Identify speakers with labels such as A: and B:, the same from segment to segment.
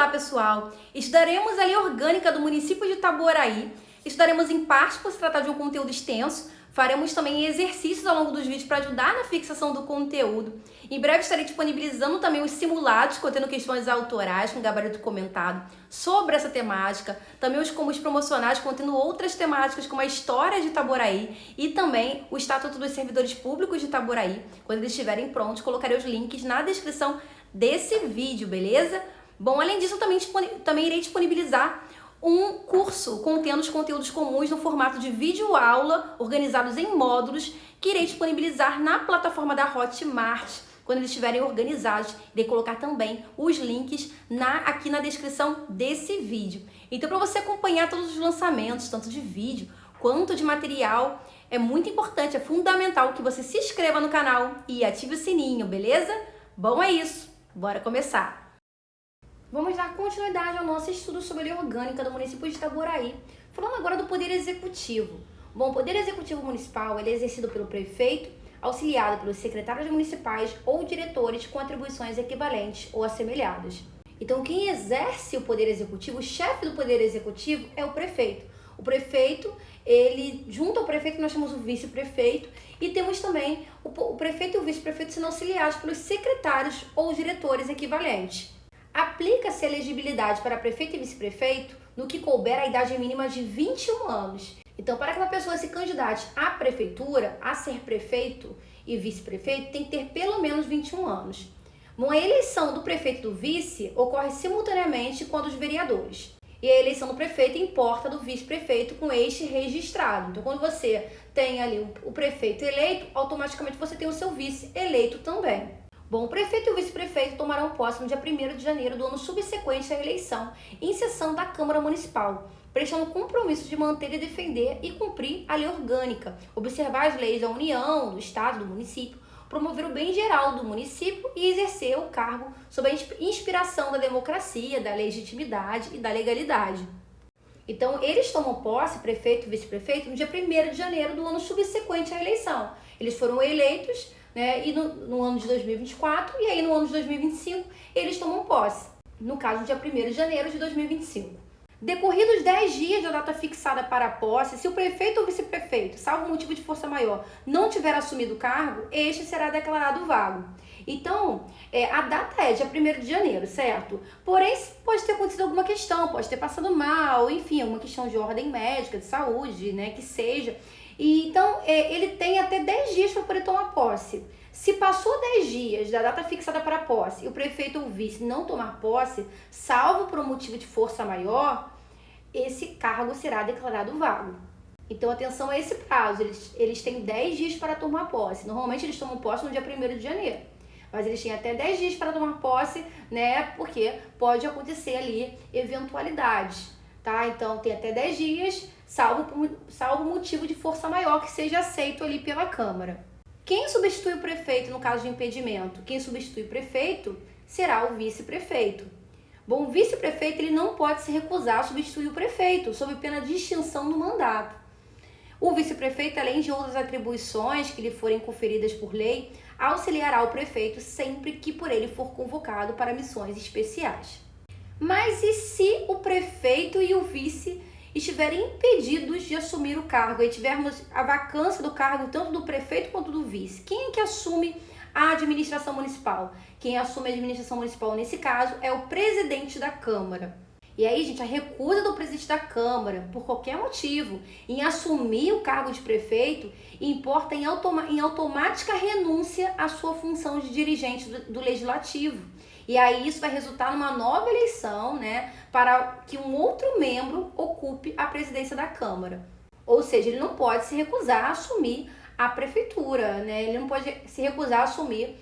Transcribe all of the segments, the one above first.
A: Olá pessoal, estudaremos a lei orgânica do município de Itaboraí, estudaremos em parte por se tratar de um conteúdo extenso, faremos também exercícios ao longo dos vídeos para ajudar na fixação do conteúdo. Em breve estarei disponibilizando também os simulados, contendo questões autorais com gabarito comentado sobre essa temática, também os combos promocionais contendo outras temáticas como a história de Itaboraí e também o Estatuto dos Servidores Públicos de Itaboraí. Quando eles estiverem prontos, colocarei os links na descrição desse vídeo, beleza? Bom, além disso, eu também irei disponibilizar um curso contendo os conteúdos comuns no formato de vídeo-aula, organizados em módulos, que irei disponibilizar na plataforma da Hotmart. Quando eles estiverem organizados, irei colocar também os links aqui na descrição desse vídeo. Então, para você acompanhar todos os lançamentos, tanto de vídeo quanto de material, é muito importante, é fundamental que você se inscreva no canal e ative o sininho, beleza? Bom, é isso. Bora começar! Vamos dar continuidade ao nosso estudo sobre a lei orgânica do município de Itaboraí, falando agora do Poder Executivo. Bom, o Poder Executivo Municipal ele é exercido pelo prefeito, auxiliado pelos secretários municipais ou diretores com atribuições equivalentes ou assemelhadas. Então, quem exerce o Poder Executivo, o chefe do Poder Executivo é o prefeito. O prefeito, junto ao prefeito, nós temos o vice-prefeito e temos também o prefeito e o vice-prefeito sendo auxiliados pelos secretários ou diretores equivalentes. Aplica-se a elegibilidade para prefeito e vice-prefeito no que couber a idade mínima de 21 anos. Então, para que uma pessoa se candidate à prefeitura, a ser prefeito e vice-prefeito, tem que ter pelo menos 21 anos. Bom, a eleição do prefeito e do vice ocorre simultaneamente com a dos vereadores. E a eleição do prefeito importa do vice-prefeito com este registrado. Então, quando você tem ali o prefeito eleito, automaticamente você tem o seu vice eleito também. Bom, o prefeito e o vice-prefeito tomarão posse no dia 1º de janeiro do ano subsequente à eleição, em sessão da Câmara Municipal, prestando compromisso de manter e defender e cumprir a lei orgânica, observar as leis da União, do Estado, do município, promover o bem geral do município e exercer o cargo sob a inspiração da democracia, da legitimidade e da legalidade. Então, eles tomam posse, prefeito e vice-prefeito, no dia 1º de janeiro do ano subsequente à eleição. Eles foram eleitos, e no ano de 2024, e aí no ano de 2025 eles tomam posse, no caso no dia 1º de janeiro de 2025. Decorridos 10 dias da data fixada para a posse, se o prefeito ou vice-prefeito, salvo motivo de força maior, não tiver assumido o cargo, este será declarado vago. Então, a data é dia 1º de janeiro, certo? Porém, pode ter acontecido alguma questão, pode ter passado mal, enfim, alguma questão de ordem médica, de saúde, que seja. E então, ele tem até 10 dias para poder tomar posse. Se passou 10 dias da data fixada para a posse e o prefeito ou o vice não tomar posse, salvo por um motivo de força maior, esse cargo será declarado vago. Então, atenção a esse prazo. Eles têm 10 dias para tomar posse. Normalmente, eles tomam posse no dia 1º de janeiro. Mas eles têm até 10 dias para tomar posse, porque pode acontecer ali eventualidades, tá? Então, tem até 10 dias, salvo motivo de força maior que seja aceito ali pela Câmara. Quem substitui o prefeito no caso de impedimento? Quem substitui o prefeito será o vice-prefeito. Bom, o vice-prefeito ele não pode se recusar a substituir o prefeito, sob pena de extinção do mandato. O vice-prefeito, além de outras atribuições que lhe forem conferidas por lei, auxiliará o prefeito sempre que por ele for convocado para missões especiais. Mas e se o prefeito e o vice estiverem impedidos de assumir o cargo e tivermos a vacância do cargo tanto do prefeito quanto do vice? Quem é que assume a administração municipal? Quem assume a administração municipal nesse caso é o presidente da Câmara. E aí, gente, a recusa do presidente da Câmara, por qualquer motivo, em assumir o cargo de prefeito, importa em automática renúncia à sua função de dirigente do Legislativo. E aí isso vai resultar numa nova eleição, para que um outro membro ocupe a presidência da Câmara. Ou seja, ele não pode se recusar a assumir a prefeitura, ele não pode se recusar a assumir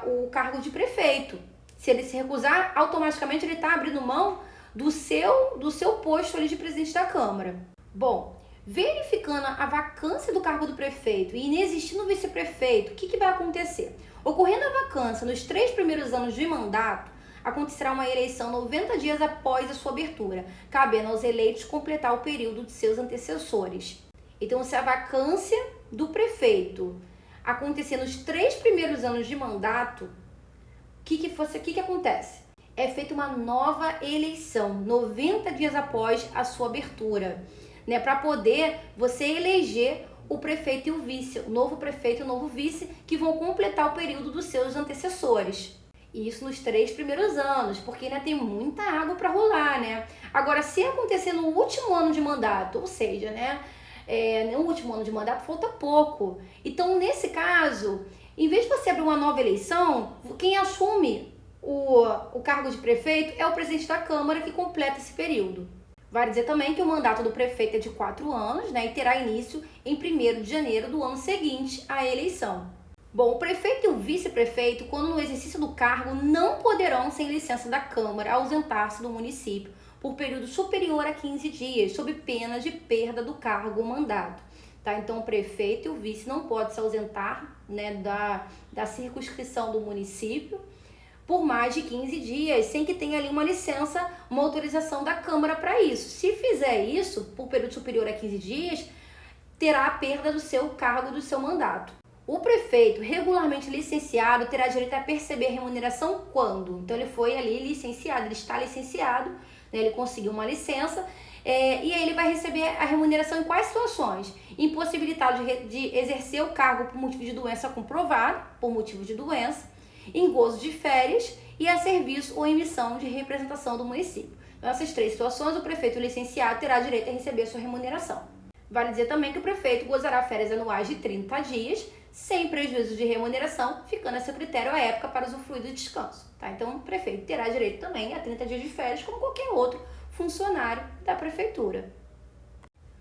A: o cargo de prefeito. Se ele se recusar, automaticamente ele está abrindo mão do seu posto ali de presidente da Câmara. Bom, verificando a vacância do cargo do prefeito e inexistindo o vice-prefeito, o que vai acontecer? Ocorrendo a vacância nos 3 primeiros anos de mandato, acontecerá uma eleição 90 dias após a sua abertura, cabendo aos eleitos completar o período de seus antecessores. Então, se a vacância do prefeito acontecer nos 3 primeiros anos de mandato, o que acontece? é feita uma nova eleição, 90 dias após a sua abertura, né, para poder você eleger o prefeito e o vice, o novo prefeito e o novo vice, que vão completar o período dos seus antecessores. E isso nos 3 primeiros anos, porque ainda tem muita água para rolar, né? Agora, se acontecer no último ano de mandato, ou seja, né, no último ano de mandato falta pouco. Então, nesse caso, em vez de você abrir uma nova eleição, quem assume o cargo de prefeito é o presidente da Câmara, que completa esse período. Vale dizer também que o mandato do prefeito é de 4 anos, né, e terá início em 1º de janeiro do ano seguinte à eleição. Bom, o prefeito e o vice-prefeito, quando no exercício do cargo, não poderão, sem licença da Câmara, ausentar-se do município por período superior a 15 dias, sob pena de perda do cargo ou mandato. Tá? Então, o prefeito e o vice não podem se ausentar, né, da circunscrição do município por mais de 15 dias, sem que tenha ali uma licença, uma autorização da Câmara para isso. Se fizer isso, por período superior a 15 dias, terá a perda do seu cargo, do seu mandato. O prefeito regularmente licenciado terá direito a perceber remuneração quando? Então ele foi ali licenciado, ele está licenciado, né, ele conseguiu uma licença, e aí ele vai receber a remuneração em quais situações? Impossibilitado de exercer o cargo por motivo de doença comprovado, por motivo de doença, em gozo de férias e a serviço ou em missão de representação do município. Então, nessas 3 situações, o prefeito licenciado terá direito a receber a sua remuneração. Vale dizer também que o prefeito gozará férias anuais de 30 dias, sem prejuízo de remuneração, ficando a seu critério a época para usufruir do descanso. Tá? Então, o prefeito terá direito também a 30 dias de férias, como qualquer outro funcionário da prefeitura.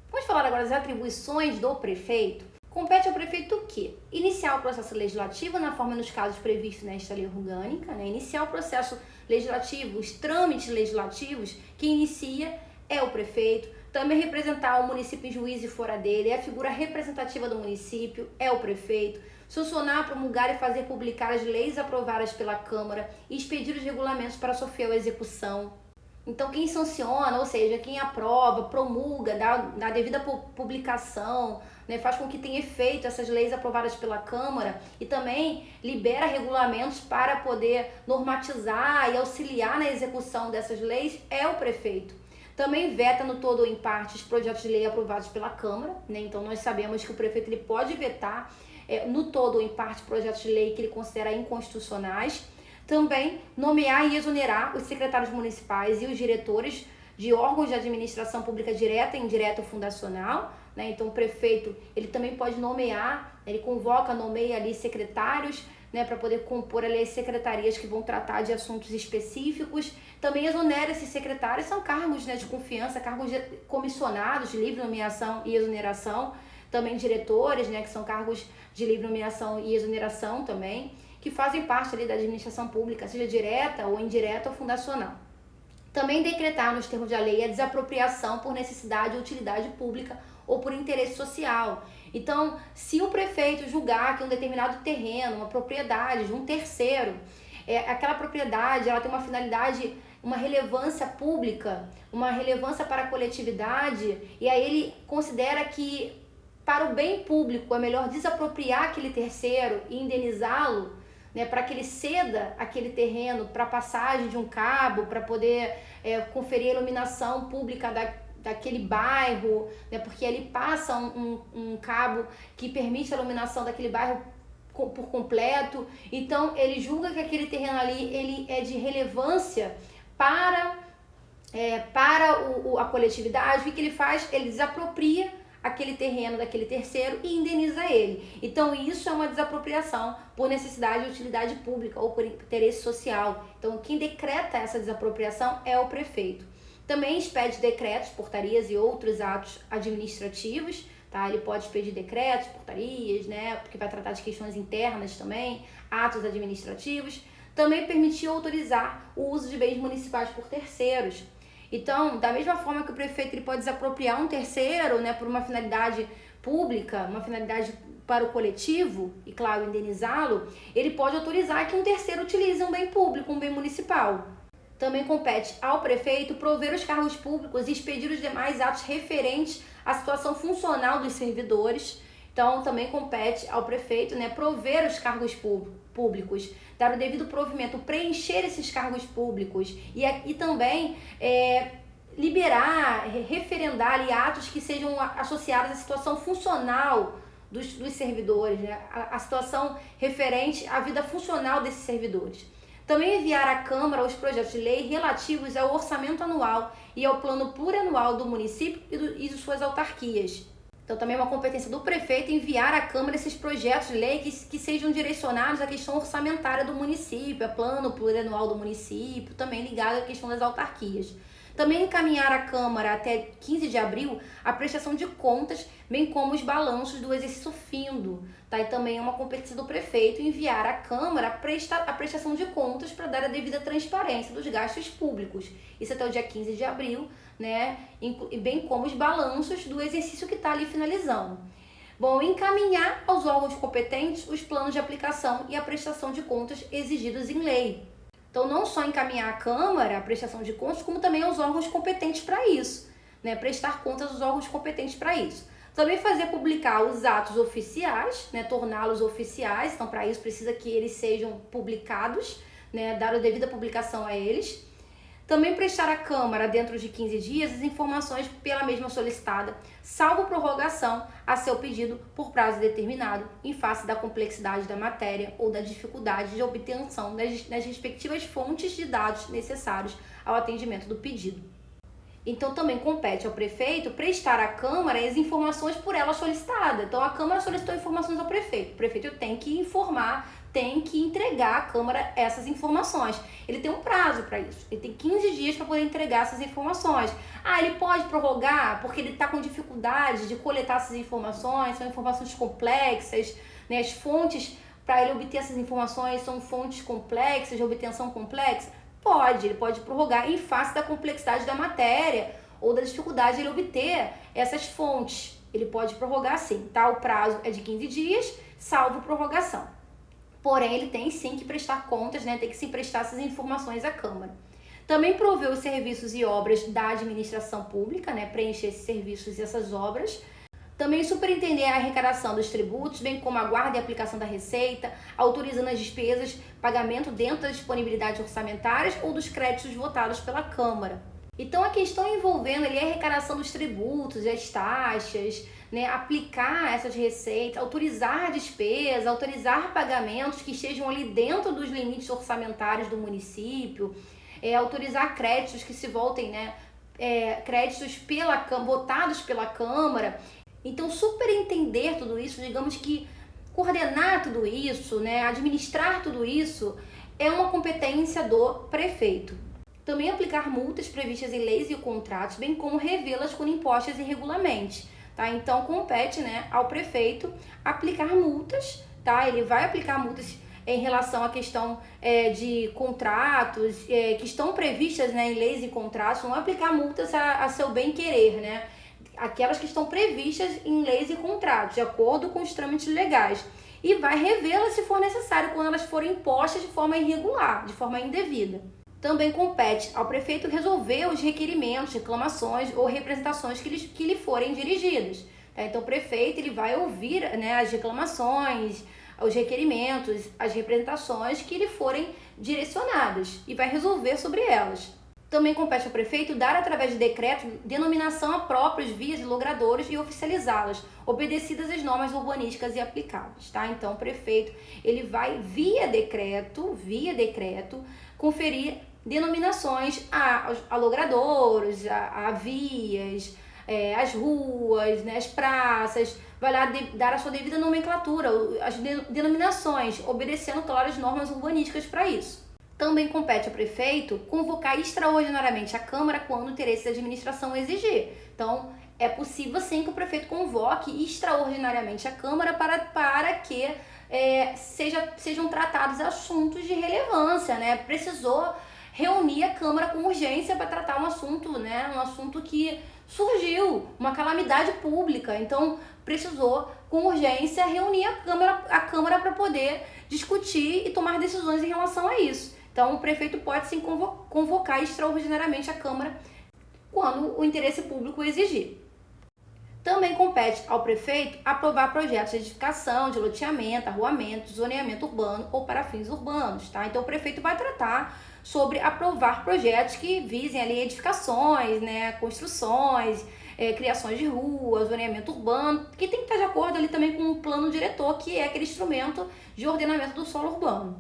A: Vamos falar agora das atribuições do prefeito. Compete ao prefeito o quê? Iniciar o processo legislativo na forma e nos casos previstos nesta lei orgânica, né? Iniciar o processo legislativo, os trâmites legislativos, quem inicia é o prefeito. Também representar o município em juízo e fora dele, é a figura representativa do município, é o prefeito. Sancionar, promulgar e fazer publicar as leis aprovadas pela Câmara e expedir os regulamentos para sua fiel execução. Então, quem sanciona, ou seja, quem aprova, promulga, dá devida publicação, né, faz com que tenha efeito essas leis aprovadas pela Câmara e também libera regulamentos para poder normatizar e auxiliar na execução dessas leis, é o prefeito. Também veta no todo ou em parte os projetos de lei aprovados pela Câmara, né? Então nós sabemos que o prefeito ele pode vetar no todo ou em parte projetos de lei que ele considera inconstitucionais. Também nomear e exonerar os secretários municipais e os diretores de órgãos de administração pública direta e indireta fundacional, né? Então o prefeito ele também pode nomear, ele convoca, nomeia ali secretários, né, para poder compor ali as secretarias que vão tratar de assuntos específicos. Também exonera esses secretários, são cargos, né, de confiança, cargos comissionados de livre nomeação e exoneração. Também diretores, né, que são cargos de livre nomeação e exoneração também, que fazem parte ali da administração pública, seja direta ou indireta ou fundacional. Também decretar nos termos da lei a desapropriação por necessidade ou utilidade pública ou por interesse social. Então, se o prefeito julgar que um determinado terreno, uma propriedade de um terceiro, aquela propriedade ela tem uma finalidade, uma relevância pública, uma relevância para a coletividade, e aí ele considera que para o bem público é melhor desapropriar aquele terceiro e indenizá-lo, né, para que ele ceda aquele terreno para passagem de um cabo, para poder conferir a iluminação pública daquele bairro, né, porque ali passa um cabo que permite a iluminação daquele bairro por completo. Então ele julga que aquele terreno ali ele é de relevância para a coletividade. O que ele faz? Ele desapropria aquele terreno daquele terceiro e indeniza ele. Então isso é uma desapropriação por necessidade e utilidade pública ou por interesse social. Então quem decreta essa desapropriação é o prefeito. Também expede decretos, portarias e outros atos administrativos, tá? Ele pode expedir decretos, portarias, né? Porque vai tratar de questões internas também, atos administrativos. Também permitir ou autorizar o uso de bens municipais por terceiros. Então, da mesma forma que o prefeito ele pode desapropriar um terceiro, né, por uma finalidade pública, uma finalidade para o coletivo, e claro, indenizá-lo, ele pode autorizar que um terceiro utilize um bem público, um bem municipal. Também compete ao prefeito prover os cargos públicos e expedir os demais atos referentes à situação funcional dos servidores. Então, também compete ao prefeito, né, prover os cargos públicos, dar o devido provimento, preencher esses cargos públicos e também liberar, referendar ali atos que sejam associados à situação funcional dos servidores, né, a situação referente à vida funcional desses servidores. Também enviar à Câmara os projetos de lei relativos ao orçamento anual e ao plano plurianual do município e de suas autarquias. Então, também é uma competência do prefeito enviar à Câmara esses projetos de lei que sejam direcionados à questão orçamentária do município, a plano plurianual do município, também ligado à questão das autarquias. Também encaminhar à Câmara até 15 de abril a prestação de contas, bem como os balanços do exercício findo. Tá? E também é uma competência do prefeito enviar à Câmara a prestação de contas para dar a devida transparência dos gastos públicos. Isso até o dia 15 de abril, né? Bem como os balanços do exercício que está ali finalizando. Bom, encaminhar aos órgãos competentes os planos de aplicação e a prestação de contas exigidos em lei. Então, não só encaminhar à Câmara a prestação de contas, como também aos órgãos competentes para isso, né? Prestar contas aos órgãos competentes para isso. Também fazer publicar os atos oficiais, né? Torná-los oficiais, então para isso precisa que eles sejam publicados, né? Dar a devida publicação a eles. Também prestar à Câmara, dentro de 15 dias, as informações pela mesma solicitada, salvo prorrogação a seu pedido por prazo determinado, em face da complexidade da matéria ou da dificuldade de obtenção das respectivas fontes de dados necessários ao atendimento do pedido. Então, também compete ao prefeito prestar à Câmara as informações por ela solicitadas. Então, a Câmara solicitou informações ao prefeito. O prefeito tem que informar, tem que entregar à Câmara essas informações. Ele tem um prazo para isso. Ele tem 15 dias para poder entregar essas informações. Ele pode prorrogar porque ele está com dificuldade de coletar essas informações, são informações complexas, né? As fontes para ele obter essas informações são fontes complexas, de obtenção complexa. Ele pode prorrogar em face da complexidade da matéria ou da dificuldade de ele obter essas fontes. Ele pode prorrogar sim, tá? O prazo é de 15 dias, salvo prorrogação. Porém, ele tem sim que prestar contas, né? Tem que sim prestar essas informações à Câmara. Também prover os serviços e obras da administração pública, né? Preencher esses serviços e essas obras. Também superintender a arrecadação dos tributos, bem como a guarda e aplicação da receita, autorizando as despesas, pagamento dentro das disponibilidades orçamentárias ou dos créditos votados pela Câmara. Então, a questão envolvendo ali a arrecadação dos tributos e as taxas, né, aplicar essas receitas, autorizar despesas, autorizar pagamentos que estejam ali dentro dos limites orçamentários do município, autorizar créditos que se voltem, né, créditos votados pela Câmara. Então, superentender tudo isso, digamos que coordenar tudo isso, né, administrar tudo isso, é uma competência do prefeito. Também aplicar multas previstas em leis e contratos, bem como revê-las quando impostas e regulamentos. Tá? Então, compete, né, ao prefeito aplicar multas, tá? Ele vai aplicar multas em relação à questão de contratos que estão previstas, né, em leis e contratos, não aplicar multas a seu bem-querer, né? Aquelas que estão previstas em leis e contratos, de acordo com os trâmites legais. E vai revê-las se for necessário, quando elas forem impostas de forma irregular, de forma indevida. Também compete ao prefeito resolver os requerimentos, reclamações ou representações que lhe forem dirigidas. Tá? Então, o prefeito ele vai ouvir, né, as reclamações, os requerimentos, as representações que lhe forem direcionadas e vai resolver sobre elas. Também compete ao prefeito dar, através de decreto, denominação a próprias vias e logradouros e oficializá-las, obedecidas as normas urbanísticas e aplicáveis. Tá? Então, o prefeito ele vai, via decreto, conferir denominações a logradouros, a vias, as ruas, né, as praças, vai lá dar a sua devida nomenclatura, as denominações, obedecendo, claro, as normas urbanísticas para isso. Também compete ao prefeito convocar extraordinariamente a Câmara quando o interesse da administração exigir. Então, é possível sim que o prefeito convoque extraordinariamente a Câmara para que sejam tratados assuntos de relevância, né? Precisou reunir a Câmara com urgência para tratar um assunto, né? Um assunto que surgiu, uma calamidade pública. Então, precisou, com urgência, reunir a Câmara para poder discutir e tomar decisões em relação a isso. Então, o prefeito pode sim convocar extraordinariamente a Câmara quando o interesse público exigir. Também compete ao prefeito aprovar projetos de edificação, de loteamento, arruamento, zoneamento urbano ou para fins urbanos, tá? Então o prefeito vai tratar sobre aprovar projetos que visem ali edificações, né, construções, criações de ruas, zoneamento urbano, que tem que estar de acordo ali também com o plano diretor, que é aquele instrumento de ordenamento do solo urbano.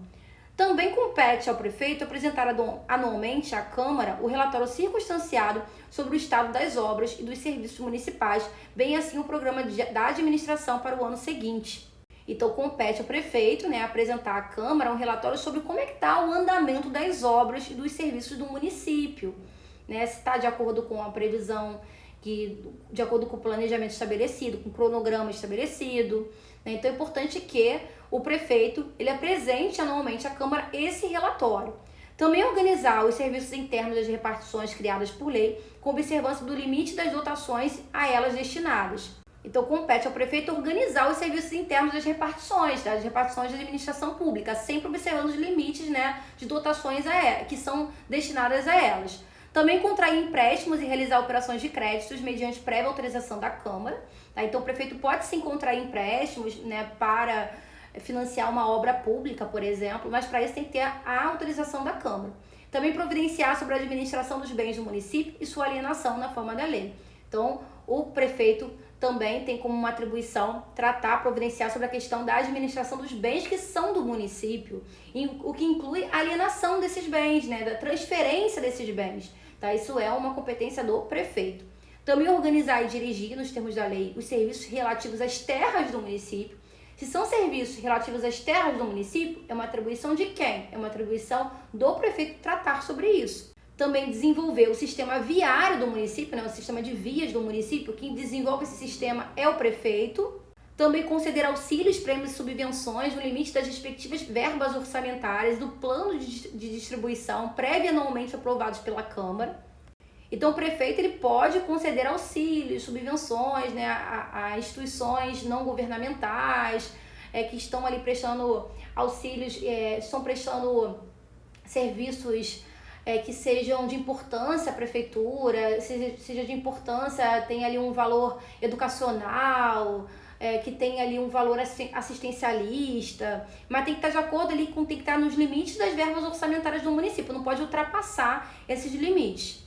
A: Também compete ao prefeito apresentar anualmente à Câmara o relatório circunstanciado sobre o estado das obras e dos serviços municipais, bem assim o programa da administração para o ano seguinte. Então compete ao prefeito, né, apresentar à Câmara um relatório sobre como é que está o andamento das obras e dos serviços do município, né, se está de acordo com a previsão, de acordo com o planejamento estabelecido, com o cronograma estabelecido, né? Então é importante que o prefeito ele apresente anualmente à Câmara esse relatório. Também organizar os serviços internos das repartições criadas por lei, com observância do limite das dotações a elas destinadas. Então compete ao prefeito organizar os serviços internos das repartições de administração pública, sempre observando os limites, né, de dotações que são destinadas a elas. Também contrair empréstimos e realizar operações de créditos mediante prévia autorização da Câmara. Tá? Então o prefeito pode sim contrair empréstimos, né, para financiar uma obra pública, por exemplo, mas para isso tem que ter a autorização da Câmara. Também providenciar sobre a administração dos bens do município e sua alienação na forma da lei. Então o prefeito também tem como uma atribuição providenciar sobre a questão da administração dos bens que são do município, o que inclui a alienação desses bens, né, da transferência desses bens. Tá? Isso é uma competência do prefeito. Também organizar e dirigir, nos termos da lei, os serviços relativos às terras do município. Se são serviços relativos às terras do município, é uma atribuição de quem? É uma atribuição do prefeito tratar sobre isso. Também desenvolver o sistema viário do município, né, o sistema de vias do município. Quem desenvolve esse sistema é o prefeito. Também conceder auxílios, prêmios e subvenções no limite das respectivas verbas orçamentárias do plano de distribuição anualmente aprovados pela Câmara. Então o prefeito ele pode conceder auxílios, subvenções, né, a instituições não governamentais que estão ali prestando auxílios, estão prestando serviços que sejam de importância à prefeitura, seja de importância, tem ali um valor educacional, que tem ali um valor assistencialista, mas tem que estar de acordo ali tem que estar nos limites das verbas orçamentárias do município, não pode ultrapassar esses limites.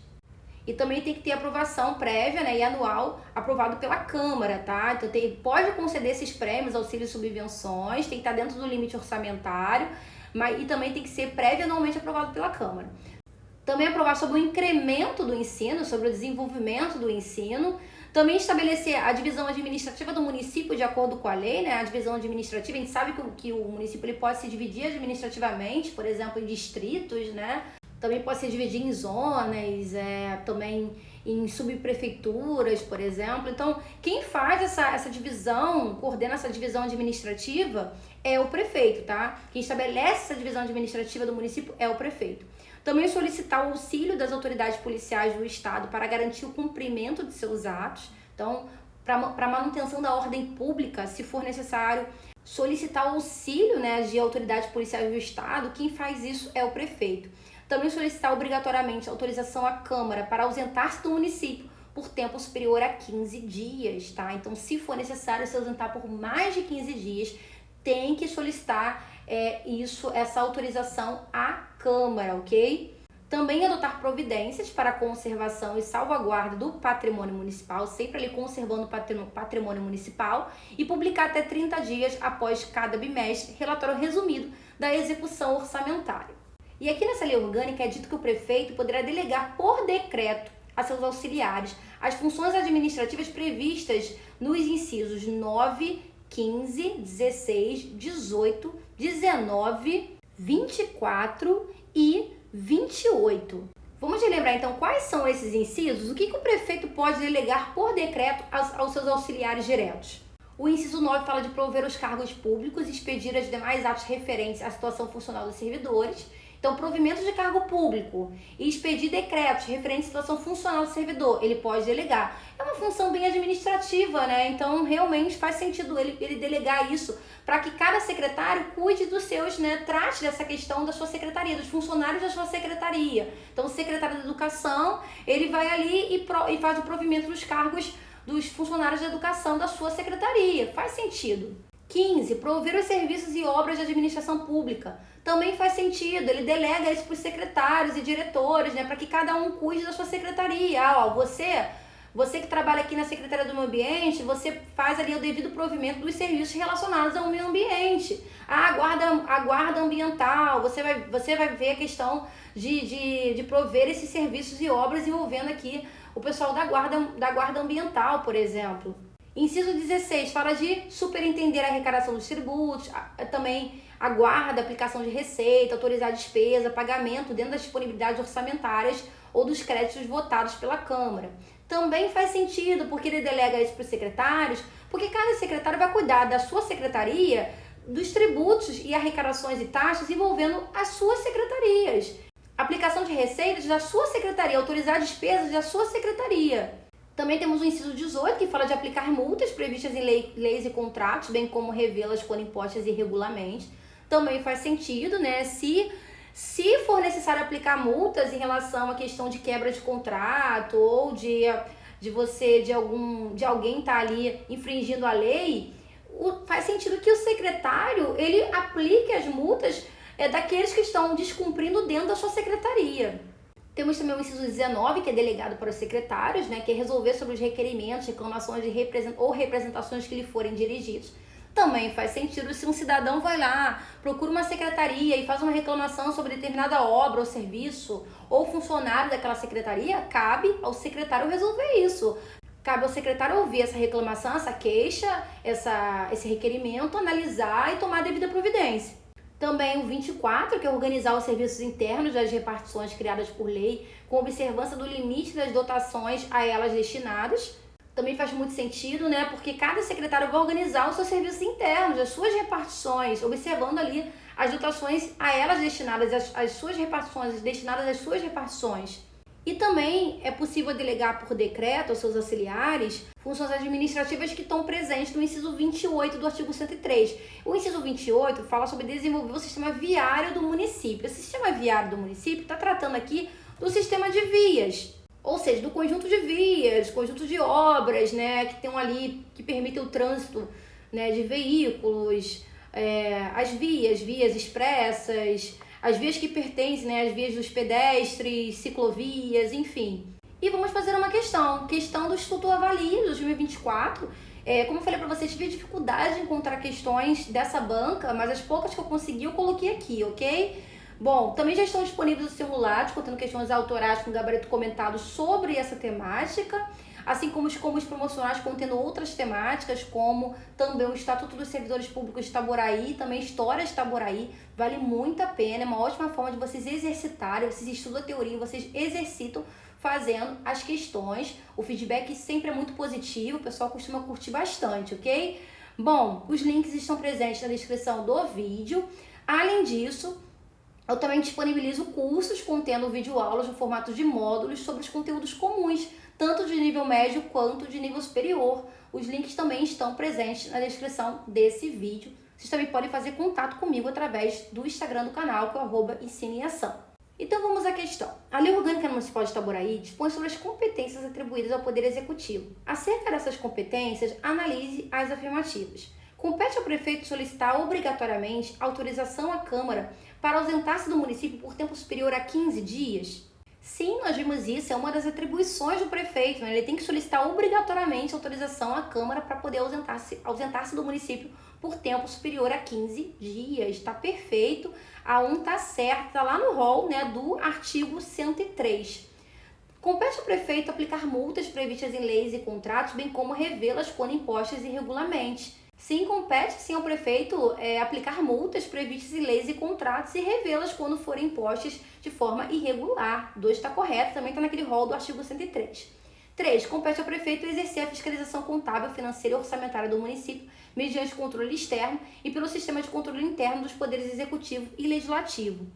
A: E também tem que ter aprovação prévia, né, e anual aprovado pela Câmara, tá? Então pode conceder esses prêmios, auxílios e subvenções, tem que estar dentro do limite orçamentário, e também tem que ser prévio e anualmente aprovado pela Câmara. Também aprovar sobre o incremento do ensino, sobre o desenvolvimento do ensino. Também estabelecer a divisão administrativa do município de acordo com a lei, né? A divisão administrativa, a gente sabe que o município ele pode se dividir administrativamente, por exemplo, em distritos, né? Também pode se dividir em zonas, também em subprefeituras, por exemplo. Então, quem faz essa divisão, coordena essa divisão administrativa é o prefeito, tá? Quem estabelece essa divisão administrativa do município é o prefeito. Também solicitar o auxílio das autoridades policiais do Estado para garantir o cumprimento de seus atos. Então, para manutenção da ordem pública, se for necessário, solicitar o auxílio, né, de autoridades policiais do Estado. Quem faz isso é o prefeito. Também solicitar obrigatoriamente autorização à Câmara para ausentar-se do município por tempo superior a 15 dias, tá? Então, se for necessário se ausentar por mais de 15 dias, tem que solicitar essa autorização à Câmara, ok? Também adotar providências para a conservação e salvaguarda do patrimônio municipal, sempre ali conservando o patrimônio municipal, e publicar até 30 dias após cada bimestre relatório resumido da execução orçamentária. E aqui nessa lei orgânica é dito que o prefeito poderá delegar por decreto a seus auxiliares as funções administrativas previstas nos incisos 9, 15, 16, 18, 19, 24 e 28. Vamos relembrar então quais são esses incisos? O que o prefeito pode delegar por decreto aos seus auxiliares diretos? O inciso 9 fala de prover os cargos públicos e expedir os demais atos referentes à situação funcional dos servidores. Então, provimento de cargo público e expedir decretos referentes à situação funcional do servidor, ele pode delegar. É uma função bem administrativa, né? Então, realmente faz sentido ele delegar isso para que cada secretário cuide dos seus, né? Trate dessa questão da sua secretaria, dos funcionários da sua secretaria. Então, o secretário da Educação, ele vai ali e faz o provimento dos cargos dos funcionários de educação da sua secretaria. Faz sentido. 15. Prover os serviços e obras de administração pública. Também faz sentido, ele delega isso para os secretários e diretores, né, para que cada um cuide da sua secretaria. Você que trabalha aqui na Secretaria do Meio Ambiente, você faz ali o devido provimento dos serviços relacionados ao meio ambiente. A guarda ambiental, você vai ver a questão de prover esses serviços e obras envolvendo aqui o pessoal da guarda ambiental, por exemplo. Inciso 16 fala de superintender a arrecadação dos tributos, também a guarda, aplicação de receita, autorizar a despesa, pagamento dentro das disponibilidades orçamentárias ou dos créditos votados pela Câmara. Também faz sentido, porque ele delega isso para os secretários, porque cada secretário vai cuidar da sua secretaria, dos tributos e arrecadações e taxas envolvendo as suas secretarias. Aplicação de receitas da sua secretaria, autorizar despesas da sua secretaria. Também temos o inciso 18, que fala de aplicar multas previstas em leis e contratos, bem como revê-las quando impostas irregularmente. Também faz sentido, né? Se for necessário aplicar multas em relação à questão de quebra de contrato ou de alguém estar ali infringindo a lei, faz sentido que o secretário ele aplique as multas daqueles que estão descumprindo dentro da sua secretaria. Temos também o inciso 19, que é delegado para os secretários, né, que é resolver sobre os requerimentos, reclamações ou representações que lhe forem dirigidos. Também faz sentido se um cidadão vai lá, procura uma secretaria e faz uma reclamação sobre determinada obra ou serviço, ou funcionário daquela secretaria, cabe ao secretário resolver isso. Cabe ao secretário ouvir essa reclamação, essa queixa, esse requerimento, analisar e tomar a devida providência. Também o 24, que é organizar os serviços internos das repartições criadas por lei, com observância do limite das dotações a elas destinadas. Também faz muito sentido, né? Porque cada secretário vai organizar os seus serviços internos, as suas repartições, observando ali as dotações a elas destinadas, as suas repartições, destinadas às suas repartições. E também é possível delegar por decreto aos seus auxiliares funções administrativas que estão presentes no inciso 28 do artigo 103. O inciso 28 fala sobre desenvolver o sistema viário do município. O sistema viário do município está tratando aqui do sistema de vias, ou seja, do conjunto de vias, conjunto de obras, né, que estão ali, que permitem o trânsito, né, de veículos, as vias expressas, as vias que pertencem, né, às vias dos pedestres, ciclovias, enfim. E vamos fazer uma questão do Instituto Avalie 2024. Como eu falei para vocês, tive dificuldade de encontrar questões dessa banca, mas as poucas que eu consegui eu coloquei aqui, ok? Bom, também já estão disponíveis os simulados, contendo questões autorais com gabarito comentado sobre essa temática, assim como os combos promocionais contendo outras temáticas, como também o Estatuto dos Servidores Públicos de Itaboraí, também História de Itaboraí. Vale muito a pena, é uma ótima forma de vocês exercitarem, vocês estudam a teoria, vocês exercitam fazendo as questões. O feedback sempre é muito positivo, o pessoal costuma curtir bastante, ok? Bom, os links estão presentes na descrição do vídeo. Além disso, eu também disponibilizo cursos contendo videoaulas no formato de módulos sobre os conteúdos comuns, tanto de nível médio quanto de nível superior. Os links também estão presentes na descrição desse vídeo. Vocês também podem fazer contato comigo através do Instagram do canal, que é o @ensine-em-ação. Então vamos à questão. A Lei Orgânica Municipal de Itaboraí dispõe sobre as competências atribuídas ao Poder Executivo. Acerca dessas competências, analise as afirmativas. Compete ao prefeito solicitar obrigatoriamente autorização à Câmara para ausentar-se do município por tempo superior a 15 dias? Sim, nós vimos isso, é uma das atribuições do prefeito, né? Ele tem que solicitar obrigatoriamente autorização à Câmara para poder ausentar-se do município por tempo superior a 15 dias. Está perfeito, a 1 está certo, está lá no rol, né, do artigo 103. Compete ao prefeito aplicar multas previstas em leis e contratos, bem como revê-las quando impostas irregularmente. Sim, compete sim ao prefeito aplicar multas previstas em leis e contratos e revê-las quando forem impostas de forma irregular. 2 está correto, também está naquele rol do artigo 103. 3. Compete ao prefeito exercer a fiscalização contábil, financeira e orçamentária do município mediante controle externo e pelo sistema de controle interno dos poderes executivo e legislativo.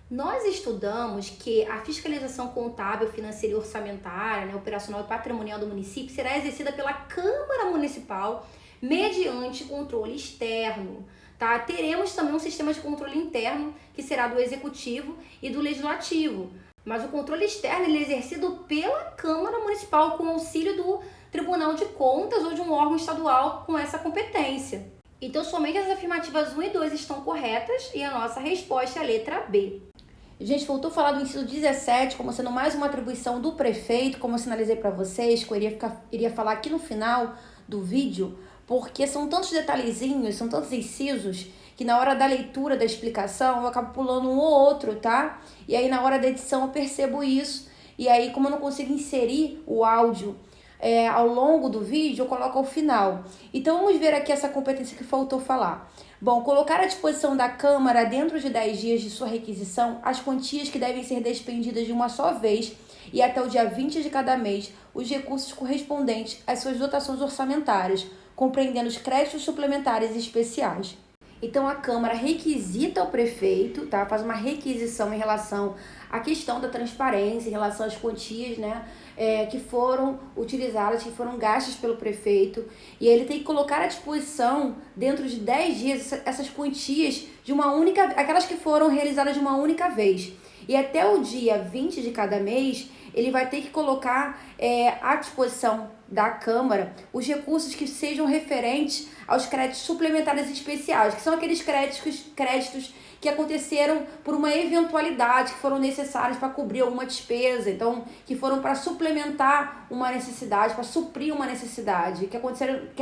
A: Nós estudamos que a fiscalização contábil, financeira e orçamentária, né, operacional e patrimonial do município será exercida pela Câmara Municipal mediante controle externo, tá? Teremos também um sistema de controle interno que será do Executivo e do Legislativo, mas o controle externo ele é exercido pela Câmara Municipal com auxílio Tribunal de Contas ou de um órgão estadual com essa competência. Então, somente as afirmativas 1 e 2 estão corretas e a nossa resposta é a letra B. Gente, voltou a falar do inciso 17 como sendo mais uma atribuição do prefeito, como eu sinalizei para vocês, que eu iria falar aqui no final do vídeo, porque são tantos detalhezinhos, são tantos incisos, que na hora da leitura, da explicação, eu acabo pulando um ou outro, tá? E aí na hora da edição eu percebo isso, e aí como eu não consigo inserir o áudio ao longo do vídeo, eu coloco ao final. Então vamos ver aqui essa competência que faltou falar. Bom, colocar à disposição da Câmara, dentro de 10 dias de sua requisição, as quantias que devem ser despendidas de uma só vez e até o dia 20 de cada mês, os recursos correspondentes às suas dotações orçamentárias, compreendendo os créditos suplementares e especiais. Então a Câmara requisita ao prefeito, tá? Faz uma requisição em relação à questão da transparência, em relação às quantias, né? Que foram utilizadas, que foram gastas pelo prefeito, e ele tem que colocar à disposição, dentro de 10 dias, essas quantias de uma única, aquelas que foram realizadas de uma única vez. E até o dia 20 de cada mês, ele vai ter que colocar à disposição da Câmara os recursos que sejam referentes aos créditos suplementares especiais, que são aqueles créditos que aconteceram por uma eventualidade, que foram necessários para cobrir alguma despesa, então que foram para suplementar uma necessidade, para suprir uma necessidade, que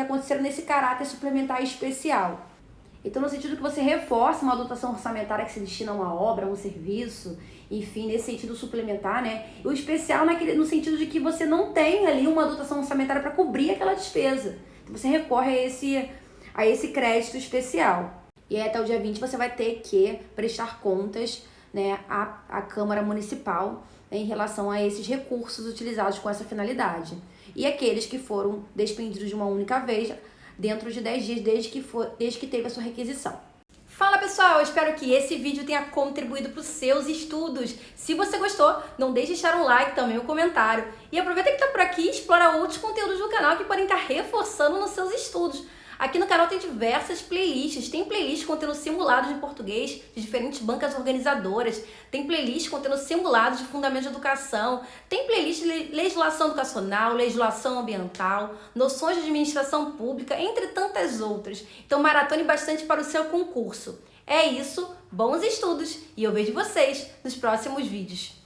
A: aconteceram nesse caráter suplementar especial. Então, no sentido que você reforça uma dotação orçamentária que se destina a uma obra, a um serviço, enfim, nesse sentido suplementar, né? E o especial no sentido de que você não tem ali uma dotação orçamentária para cobrir aquela despesa. Então, você recorre a esse crédito especial. E aí, até o dia 20 você vai ter que prestar contas, né, à Câmara Municipal, né, em relação a esses recursos utilizados com essa finalidade. E aqueles que foram despendidos de uma única vez, dentro de 10 dias, desde que teve a sua requisição. Fala pessoal, eu espero que esse vídeo tenha contribuído para os seus estudos. Se você gostou, não deixe de deixar um like, também um comentário. E aproveita que está por aqui e explora outros conteúdos do canal que podem estar reforçando nos seus estudos. Aqui no canal tem diversas playlists, tem playlist contendo simulados de português de diferentes bancas organizadoras, tem playlist contendo simulados de fundamentos de educação, tem playlist de legislação educacional, legislação ambiental, noções de administração pública, entre tantas outras. Então maratone bastante para o seu concurso. É isso, bons estudos e eu vejo vocês nos próximos vídeos.